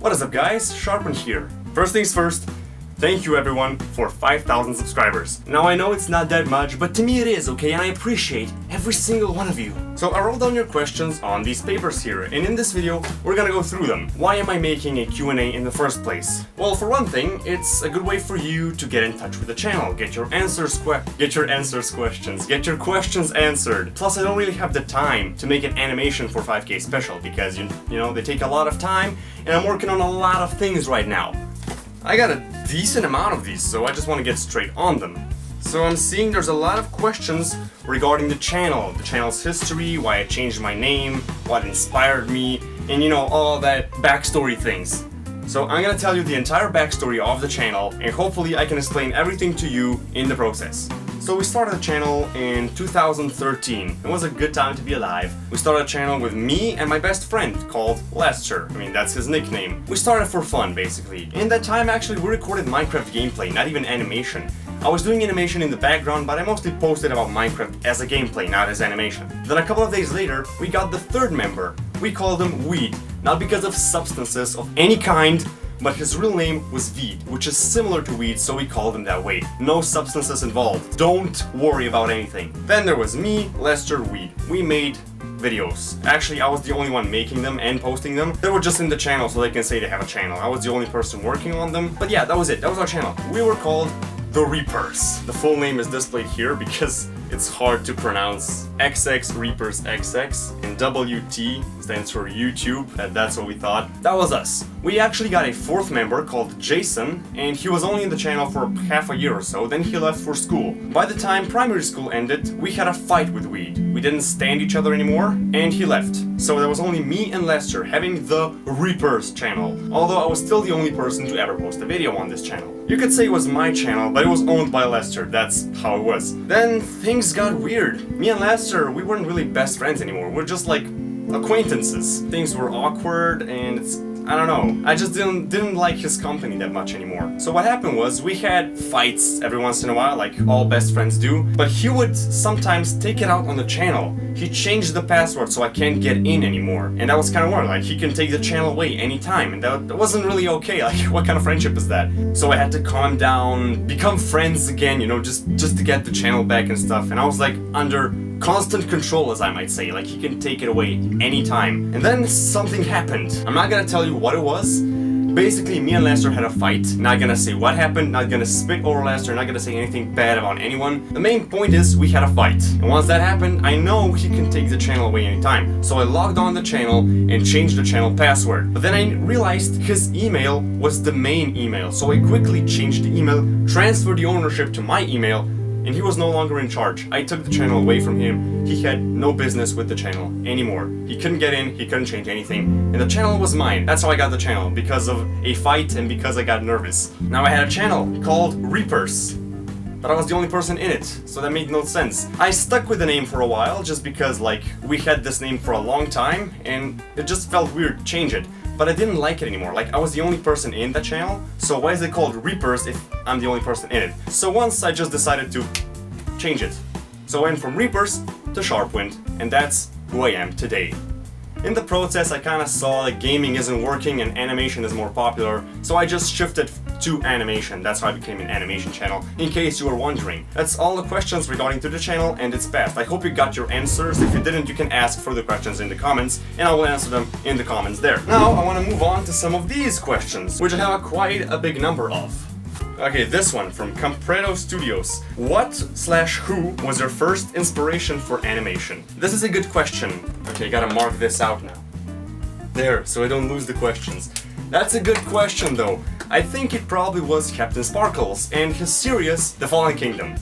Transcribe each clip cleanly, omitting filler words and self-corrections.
What is up guys, Sharpwind here. First things first, thank you everyone for 5,000 subscribers. Now I know it's not that much, but to me it is, okay, and I appreciate every single one of you. So I wrote down your questions on these papers here, and in this video we're gonna go through them. Why am I making a Q&A in the first place? Well, for one thing, it's a good way for you to get in touch with the channel, get your questions answered. Plus I don't really have the time to make an animation for 5K special because you know they take a lot of time, and I'm working on a lot of things right now. I got a decent amount of these, so I just want to get straight on them. So I'm seeing there's a lot of questions regarding the channel's history, why I changed my name, what inspired me, and you know, all that backstory things. So I'm gonna tell you the entire backstory of the channel, and hopefully I can explain everything to you in the process. So we started the channel in 2013. It was a good time to be alive. We started a channel with me and my best friend called Lester. I mean, that's his nickname. We started for fun, basically. In that time, actually, we recorded Minecraft gameplay, not even animation. I was doing animation in the background, but I mostly posted about Minecraft as a gameplay, not as animation. Then a couple of days later, we got the third member. We called him Weed, not because of substances of any kind, but his real name was Veed, which is similar to weed, so we called him that way. No substances involved. Don't worry about anything. Then there was me, Lester, Weed. We made videos. Actually, I was the only one making them and posting them. They were just in the channel, so they can say they have a channel. I was the only person working on them. But yeah, that was it. That was our channel. We were called The Reapers. The full name is displayed here because it's hard to pronounce. XX Reapers XX, and WT stands for YouTube, and that's what we thought. That was us. We actually got a fourth member called Jason, and he was only in the channel for half a year or so, then he left for school. By the time primary school ended, we had a fight with Weed. We didn't stand each other anymore, and he left. So there was only me and Lester having the Reapers channel, although I was still the only person to ever post a video on this channel. You could say it was my channel, but it was owned by Lester, that's how it was. Then things got weird. Me and Lester, we weren't really best friends anymore, we're just like acquaintances. Things were awkward and I don't know, I just didn't like his company that much anymore. So what happened was, we had fights every once in a while, like all best friends do, but he would sometimes take it out on the channel. He changed the password so I can't get in anymore, and that was kind of weird, like he can take the channel away anytime, and that wasn't really okay. Like, what kind of friendship is that? So I had to calm down, become friends again, you know, just to get the channel back and stuff, and I was like under constant control, as I might say, like he can take it away anytime. And then something happened. I'm not gonna tell you what it was. Basically, me and Lester had a fight. Not gonna say what happened, not gonna spit over Lester, not gonna say anything bad about anyone. The main point is, we had a fight. And once that happened, I know he can take the channel away anytime. So I logged on the channel and changed the channel password. But then I realized his email was the main email. So I quickly changed the email, transferred the ownership to my email, and he was no longer in charge. I took the channel away from him. He had no business with the channel anymore. He couldn't get in, he couldn't change anything, and the channel was mine. That's how I got the channel, because of a fight and because I got nervous. Now I had a channel called Reapers, but I was the only person in it, so that made no sense. I stuck with the name for a while, just because like we had this name for a long time, and it just felt weird to change it. But I didn't like it anymore. Like, I was the only person in that channel, so why is it called Reapers if I'm the only person in it? So once I just decided to change it. So I went from Reapers to Sharpwind, and that's who I am today. In the process, I kinda saw that gaming isn't working and animation is more popular, so I just shifted to animation. That's how I became an animation channel, in case you were wondering. That's all the questions regarding to the channel and its past. I hope you got your answers. If you didn't, you can ask further questions in the comments, and I will answer them in the comments there. Now, I want to move on to some of these questions, which I have quite a big number of. Okay, this one from Compredo Studios. What/who was your first inspiration for animation? This is a good question. Okay, gotta mark this out now. There, so I don't lose the questions. That's a good question though. I think it probably was Captain Sparkles and his series, The Fallen Kingdom.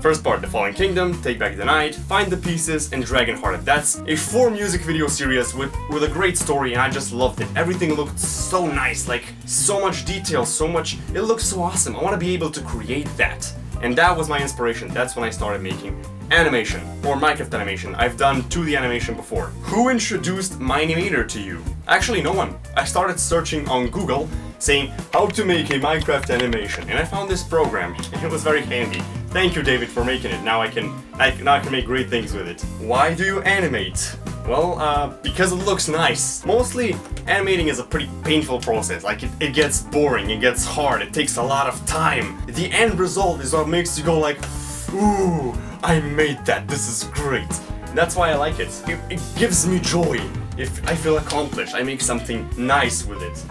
First part, The Fallen Kingdom, Take Back the Night, Find the Pieces, and Dragonhearted. That's a 4 music video series with a great story, and I just loved it. Everything looked so nice, like so much detail, it looked so awesome. I want to be able to create that. And that was my inspiration. That's when I started making animation, or Minecraft animation. I've done 2D animation before. Who introduced mine-imator to you? Actually, no one. I started searching on Google, saying how to make a Minecraft animation, and I found this program, and it was very handy. Thank you, David, for making it. Now I can make great things with it. Why do you animate? Well, because it looks nice. Mostly, animating is a pretty painful process. Like, it gets boring, it gets hard, it takes a lot of time. The end result is what makes you go like, ooh, I made that, this is great. That's why I like it. It gives me joy. If I feel accomplished, I make something nice with it.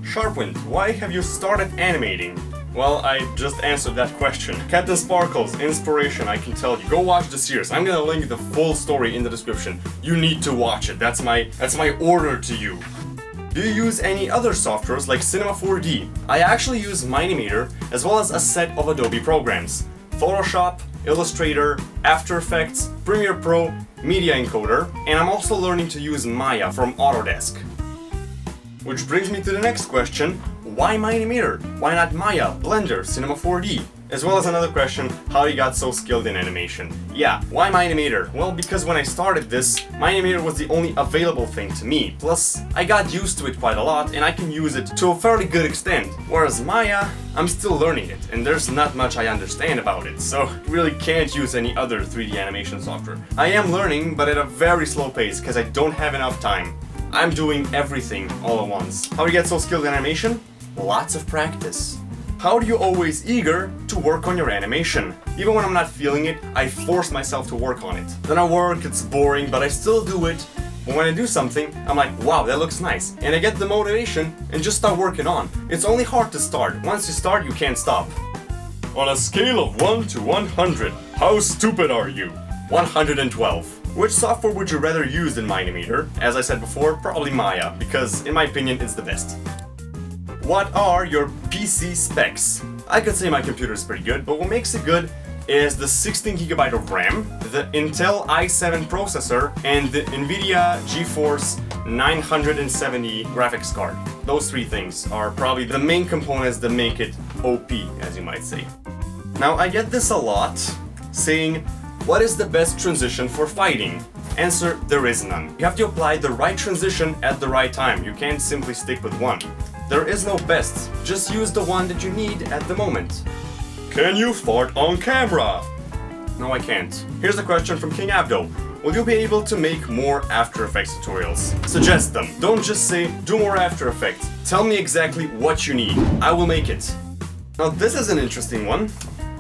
Sharpwind, why have you started animating? Well, I just answered that question. Captain Sparkle's inspiration, I can tell you. Go watch the series. I'm gonna link the full story in the description. You need to watch it. That's my order to you. Do you use any other softwares like Cinema 4D? I actually use mine-imator as well as a set of Adobe programs. Photoshop, Illustrator, After Effects, Premiere Pro, Media Encoder, and I'm also learning to use Maya from Autodesk. Which brings me to the next question, why mine-imator? Why not Maya, Blender, Cinema 4D? As well as another question, how you got so skilled in animation. Yeah, why mine-imator? Well, because when I started this, mine-imator was the only available thing to me. Plus, I got used to it quite a lot and I can use it to a fairly good extent. Whereas Maya, I'm still learning it and there's not much I understand about it, so I really can't use any other 3D animation software. I am learning, but at a very slow pace because I don't have enough time. I'm doing everything all at once. How do you get so skilled in animation? Lots of practice. How are you always eager to work on your animation? Even when I'm not feeling it, I force myself to work on it. Then I work, it's boring, but I still do it. But when I do something, I'm like, wow, that looks nice. And I get the motivation and just start working on. It's only hard to start. Once you start, you can't stop. On a scale of 1 to 100, how stupid are you? 112. Which software would you rather use than mine-imator? As I said before, probably Maya, because in my opinion, it's the best. What are your PC specs? I could say my computer is pretty good, but what makes it good is the 16GB of RAM, the Intel i7 processor, and the NVIDIA GeForce 970 graphics card. Those three things are probably the main components that make it OP, as you might say. Now, I get this a lot, saying, what is the best transition for fighting? Answer, there is none. You have to apply the right transition at the right time. You can't simply stick with one. There is no best. Just use the one that you need at the moment. Can you fart on camera? No, I can't. Here's a question from King Abdo. Will you be able to make more After Effects tutorials? Suggest them. Don't just say, do more After Effects. Tell me exactly what you need. I will make it. Now this is an interesting one.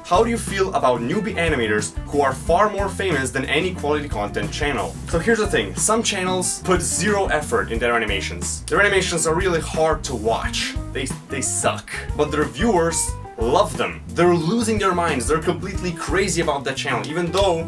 How do you feel about newbie animators who are far more famous than any quality content channel? So here's the thing, some channels put zero effort in their animations. Their animations are really hard to watch. They suck. But their viewers love them. They're losing their minds. They're completely crazy about that channel, even though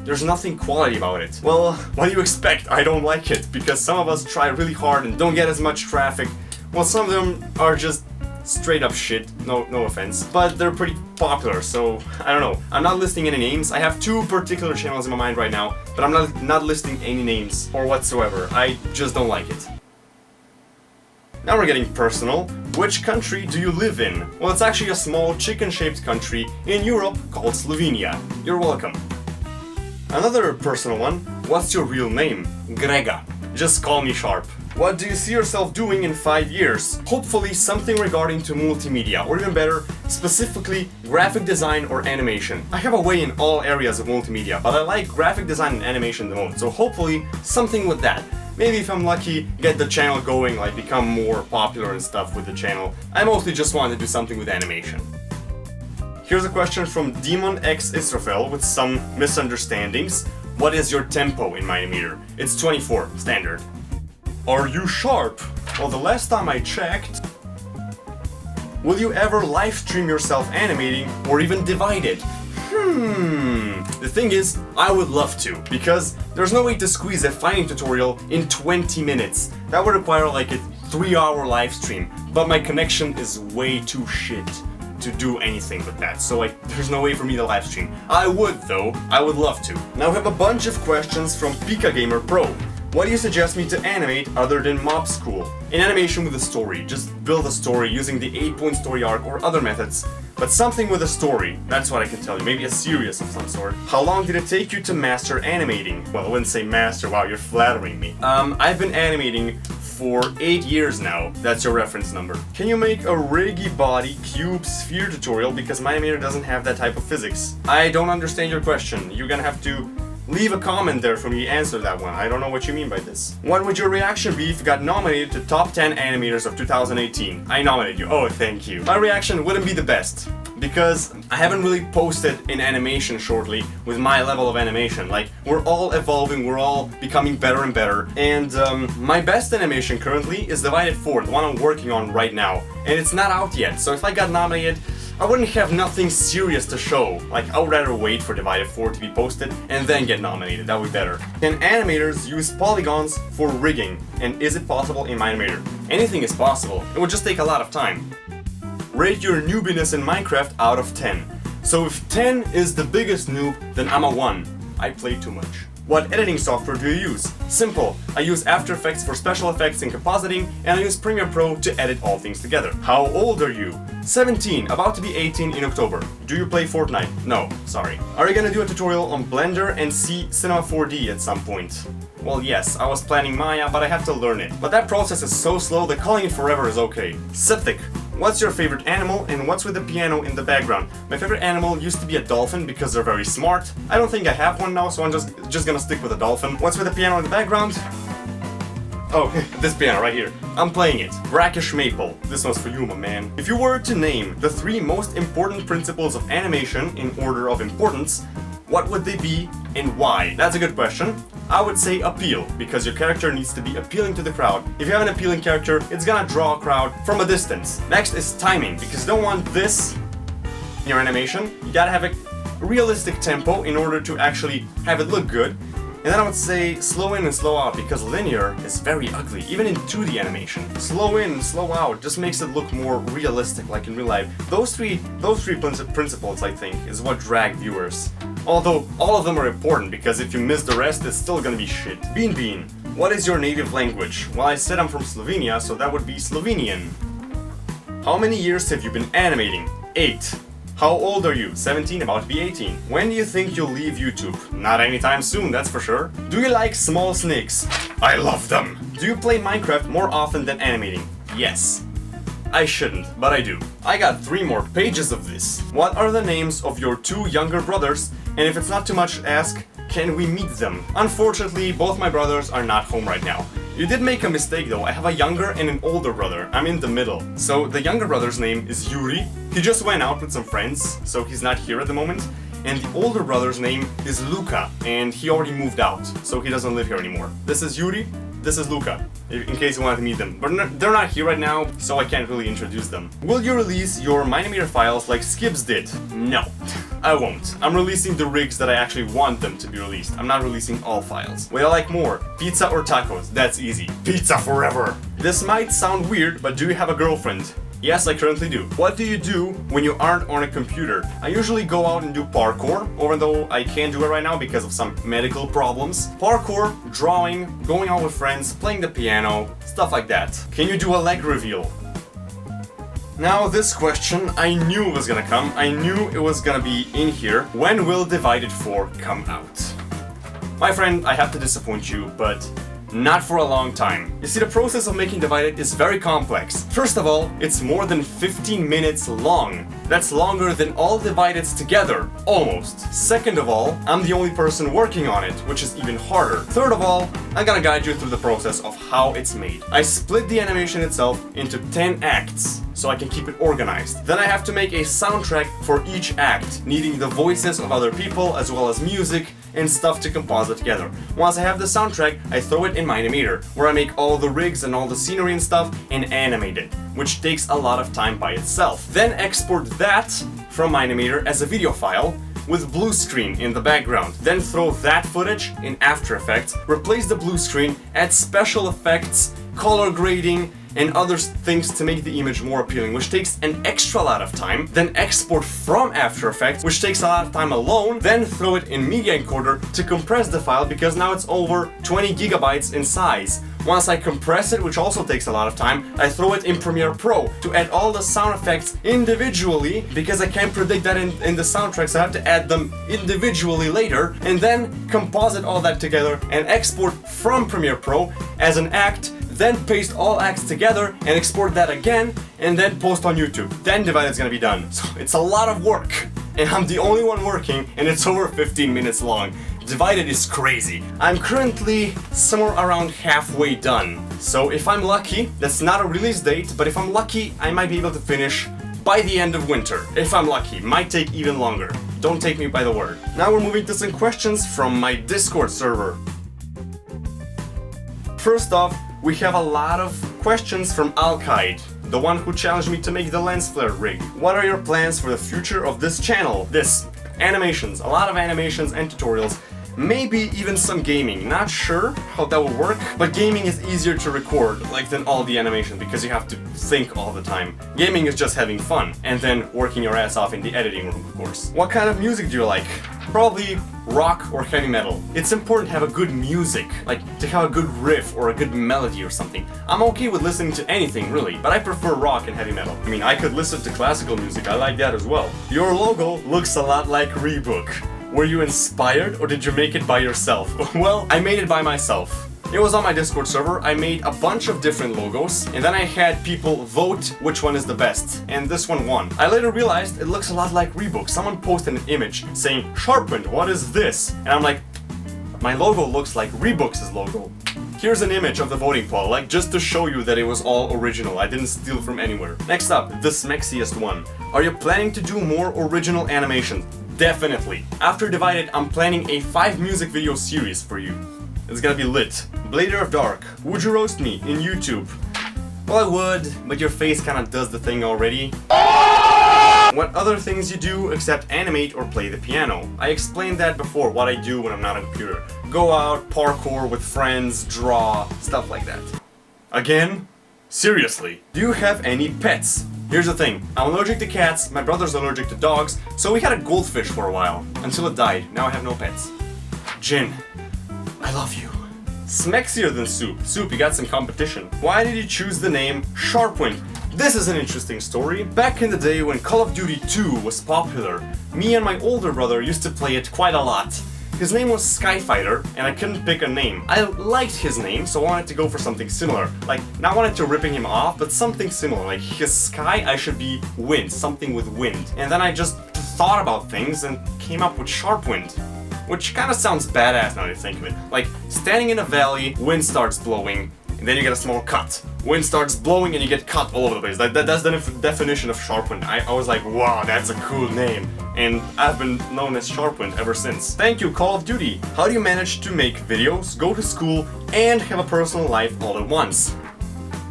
there's nothing quality about it. Well, what do you expect? I don't like it, because some of us try really hard and don't get as much traffic, while some of them are just straight up shit, no offense, but they're pretty popular, so I don't know. I'm not listing any names. I have two particular channels in my mind right now, but I'm not listing any names or whatsoever. I just don't like it. Now we're getting personal. Which country do you live in? Well, it's actually a small chicken-shaped country in Europe called Slovenia. You're welcome. Another personal one. What's your real name? Grega. Just call me Sharp. What do you see yourself doing in 5 years? Hopefully something regarding to multimedia, or even better, specifically graphic design or animation. I have a way in all areas of multimedia, but I like graphic design and animation the most, so hopefully something with that. Maybe if I'm lucky, get the channel going, like become more popular and stuff with the channel. I mostly just want to do something with animation. Here's a question from Demon X Israfel with some misunderstandings. What is your tempo in mine-imator? It's 24, standard. Are you sharp? Well, the last time I checked... Will you ever live stream yourself animating or even divide it? The thing is, I would love to, because there's no way to squeeze a fighting tutorial in 20 minutes. That would require like a 3-hour live stream, but my connection is way too shit to do anything with that, so there's no way for me to live stream. I would though, I would love to. Now we have a bunch of questions from Pika Gamer Pro. What do you suggest me to animate other than Mob School? In animation with a story, just build a story using the 8-point story arc or other methods, but something with a story, that's what I can tell you, maybe a series of some sort. How long did it take you to master animating? Well, I wouldn't say master, wow, you're flattering me. I've been animating for 8 years now. That's your reference number. Can you make a Reggie body cube sphere tutorial, because mine-imator doesn't have that type of physics? I don't understand your question. You're gonna have to Leave a comment there for me to answer that one. I don't know what you mean by this. What would your reaction be if you got nominated to top 10 animators of 2018? I nominated you. Oh, thank you. My reaction wouldn't be the best, because I haven't really posted in animation shortly with my level of animation. Like, we're all evolving, we're all becoming better and better, and my best animation currently is Divided 4, the one I'm working on right now, and it's not out yet, so if I got nominated, I wouldn't have nothing serious to show. Like, I would rather wait for Divided 4 to be posted and then get nominated, that would be better. Can animators use polygons for rigging? And is it possible in mine-imator? Anything is possible, it would just take a lot of time. Rate your noobiness in Minecraft out of 10. So if 10 is the biggest noob, then I'm a 1. I play too much. What editing software do you use? Simple. I use After Effects for special effects and compositing, and I use Premiere Pro to edit all things together. How old are you? 17, about to be 18 in October. Do you play Fortnite? No, sorry. Are you gonna do a tutorial on Blender and see Cinema 4D at some point? Well, yes, I was planning Maya, but I have to learn it. But that process is so slow that calling it forever is okay. Septic. What's your favorite animal and what's with the piano in the background? My favorite animal used to be a dolphin because they're very smart. I don't think I have one now, so I'm just gonna stick with a dolphin. What's with the piano in the background? Oh, this piano right here. I'm playing it. Brackish Maple. This one's for you, my man. If you were to name the 3 most important principles of animation in order of importance, what would they be and why? That's a good question. I would say appeal, because your character needs to be appealing to the crowd. If you have an appealing character, it's gonna draw a crowd from a distance. Next is timing, because you don't want this in your animation. You gotta have a realistic tempo in order to actually have it look good. And then I would say slow in and slow out, because linear is very ugly, even in 2D animation. Slow in and slow out just makes it look more realistic, like in real life. Those three principles, I think, is what drag viewers. Although, all of them are important, because if you miss the rest, it's still gonna be shit. Bean. What is your native language? Well, I said I'm from Slovenia, so that would be Slovenian. How many years have you been animating? 8. How old are you? 17, about to be 18. When do you think you'll leave YouTube? Not anytime soon, that's for sure. Do you like small snakes? I love them. Do you play Minecraft more often than animating? Yes. I shouldn't, but I do. I got 3 more pages of this. What are the names of your 2 younger brothers? And if it's not too much to ask, can we meet them? Unfortunately, both my brothers are not home right now. You did make a mistake though, I have a younger and an older brother. I'm in the middle. So the younger brother's name is Yuri. He just went out with some friends, so he's not here at the moment. And the older brother's name is Luca, and he already moved out, so he doesn't live here anymore. This is Yuri, this is Luca, in case you wanted to meet them. But they're not here right now, so I can't really introduce them. Will you release your mine-imator files like Skips did? No, I won't. I'm releasing the rigs that I actually want them to be released. I'm not releasing all files. What I like more, pizza or tacos? That's easy. Pizza forever! This might sound weird, but do you have a girlfriend? Yes, I currently do. What do you do when you aren't on a computer? I usually go out and do parkour, even though I can't do it right now because of some medical problems. Parkour, drawing, going out with friends, playing the piano, stuff like that. Can you do a leg reveal? Now this question, I knew was gonna come. I knew it was gonna be in here. When will Divided 4 come out? My friend, I have to disappoint you, but not for a long time. You see, the process of making Divided is very complex. First of all, it's more than 15 minutes long. That's longer than all Divideds together, almost. Second of all, I'm the only person working on it, which is even harder. Third of all, I'm gonna guide you through the process of how it's made. I split the animation itself into 10 acts, so I can keep it organized. Then I have to make a soundtrack for each act, needing the voices of other people as well as music and stuff to composite together. Once I have the soundtrack, I throw it in mine-imator, where I make all the rigs and all the scenery and stuff and animate it, which takes a lot of time by itself. Then export that from mine-imator as a video file with blue screen in the background. Then throw that footage in After Effects, replace the blue screen, add special effects, color grading, and other things to make the image more appealing, which takes an extra lot of time. Then export from After Effects, which takes a lot of time alone. Then throw it in Media Encoder to compress the file, because now it's over 20 gigabytes in size. Once I compress it, which also takes a lot of time, I throw it in Premiere Pro to add all the sound effects individually, because I can't predict that in the soundtrack, so I have to add them individually later, and then composite all that together and export from Premiere Pro as an act, then paste all acts together and export that again, and then post on YouTube. Then Divided's gonna be done. So it's a lot of work, and I'm the only one working, and it's over 15 minutes long. divided is crazy. I'm currently somewhere around halfway done. So if I'm lucky, that's not a release date, but if I'm lucky, I might be able to finish by the end of winter. If I'm lucky, might take even longer. Don't take me by the word. Now we're moving to some questions from my Discord server. First off, we have a lot of questions from Al-Qaid, the one who challenged me to make the lens flare rig. What are your plans for the future of this channel? Animations, a lot of animations and tutorials, maybe even some gaming. Not sure how that will work, but gaming is easier to record than all the animation because you have to think all the time. Gaming is just having fun and then working your ass off in the editing room, of course. What kind of music do you like? Probably rock or heavy metal. It's important to have a good music, to have a good riff or a good melody or something. I'm okay with listening to anything really, but I prefer rock and heavy metal. I mean, I could listen to classical music, I like that as well. Your logo looks a lot like Reebok. Were you inspired or did you make it by yourself? Well, I made it by myself. It was on my Discord server. I made a bunch of different logos and then I had people vote which one is the best, and this one won. I later realized it looks a lot like Reebok. Someone posted an image saying, "Sharpwind, what is this?" And I'm like, my logo looks like Reebok's logo. Here's an image of the voting poll, just to show you that it was all original. I didn't steal from anywhere. Next up, the smexiest one. Are you planning to do more original animations? Definitely. After Divided, I'm planning a 5 music video series for you. It's gonna be lit. Blader of Dark. Would you roast me in YouTube? Well, I would, but your face kinda does the thing already. What other things you do except animate or play the piano? I explained that before, what I do when I'm not on a computer. Go out, parkour with friends, draw, stuff like that. Again? Seriously, do you have any pets? Here's the thing, I'm allergic to cats, my brother's allergic to dogs, so we had a goldfish for a while, until it died. Now I have no pets. Jin, I love you. Smexier than Soup. Soup, you got some competition. Why did you choose the name Sharpwind? This is an interesting story. Back in the day when Call of Duty 2 was popular, me and my older brother used to play it quite a lot. His name was Skyfighter, and I couldn't pick a name. I liked his name, so I wanted to go for something similar. Not wanted to ripping him off, but something similar. His sky, I should be wind, something with wind. And then I just thought about things and came up with Sharpwind. Which kind of sounds badass now that you think of it. Standing in a valley, wind starts blowing, and then you get a small cut. Wind starts blowing and you get cut all over the place. That's the definition of Sharpwind. I was like, wow, that's a cool name. And I've been known as Sharpwind ever since. Thank you, Call of Duty. How do you manage to make videos, go to school, and have a personal life all at once?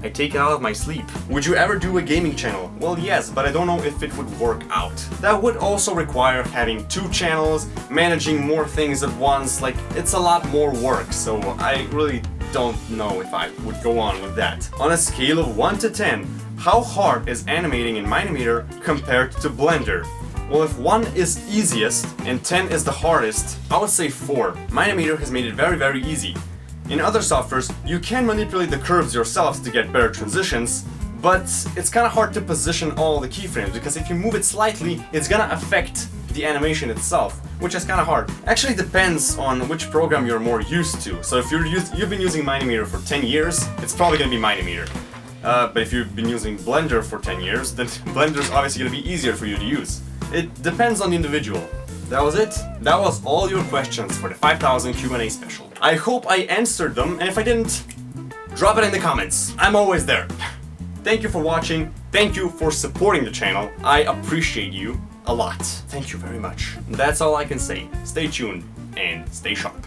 I take it out of my sleep. Would you ever do a gaming channel? Well, yes, but I don't know if it would work out. That would also require having 2 channels, managing more things at once. It's a lot more work, so I really don't know if I would go on with that. On a scale of 1 to 10, how hard is animating in mine-imator compared to Blender? Well, if 1 is easiest and 10 is the hardest, I would say 4. mine-imator has made it very, very easy. In other softwares, you can manipulate the curves yourself to get better transitions, but it's kind of hard to position all the keyframes because if you move it slightly, it's gonna affect the animation itself, which is kind of hard. Actually, it depends on which program you're more used to. So if you've been using mine-imator for 10 years, it's probably gonna be mine-imator. But if you've been using Blender for 10 years, then Blender's obviously gonna be easier for you to use. It depends on the individual. That was it. That was all your questions for the 5000 Q&A special. I hope I answered them, and if I didn't, drop it in the comments. I'm always there. Thank you for watching. Thank you for supporting the channel. I appreciate you a lot. Thank you very much. That's all I can say. Stay tuned and stay sharp.